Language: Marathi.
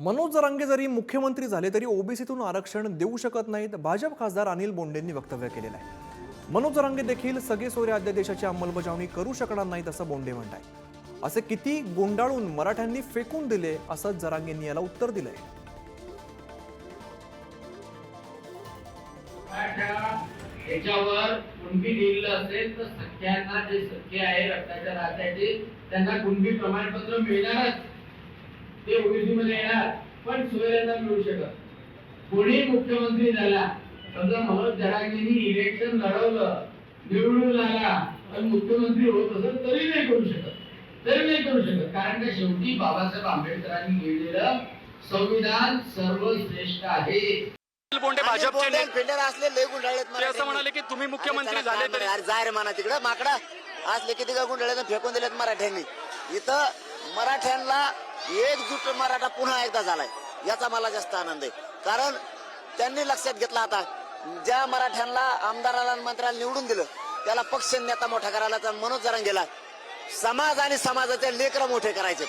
मनोज जरांगे जरी मुख्यमंत्री झाले तरी ओबीसीतून आरक्षण देऊ शकत नाहीत, भाजप खासदार अनिल बोंडेंनी वक्तव्य केलेलं आहे। मनोज जरांगे देखील सगळे सोयरे अध्यादेशाची अंमलबजावणी करू शकणार नाहीत असं बोंडे म्हणतात। असे किती गोंडाळून मराठ्यांनी फेकून दिले असं जरांगेंनी याला उत्तर दिलंय। याच्यावर कुणबी दिलेलं असेल तर सख्यांना जे सख्य आहे रक्ताच्या नात्याचे त्यांना कुणबी प्रमाणपत्र मिळणारच, ते ओबीसी मध्ये येणार, पण सोयऱ्यांना मिळू शकत। कोणी मुख्यमंत्री झाला, समजा मनोज जरांगेंनी इलेक्शन लढवलं, निवडून आला, पण मुख्यमंत्री होत असेल तरी नाही करू शकत, कारण का शेवटी बाबासाहेब आंबेडकरांनी लिहिलेलं संविधान सर्वश्रेष्ठ आहे। बोंडे भाजपचे फिल्डर असले लय गुंडाळलेत ते असं म्हणाले की तुम्ही मुख्यमंत्री झाले तरी अरे जाय रे म्हणा तिकडं माकडा असले किती का गुंडाळले फेकून दिलेत मराठ्यांनी। इथं मराठ्यांना एकजूट मराठा पुन्हा एकदा झालाय, याचा मला जास्त आनंद आहे, कारण त्यांनी लक्षात घेतलं आता ज्या मराठ्यांना आमदाराला मंत्र्याला निवडून दिलं त्याला पक्ष नेता मोठा करायला तर मनोज जरांगेला समाज आणि समाजाचे लेकरं मोठे करायचे।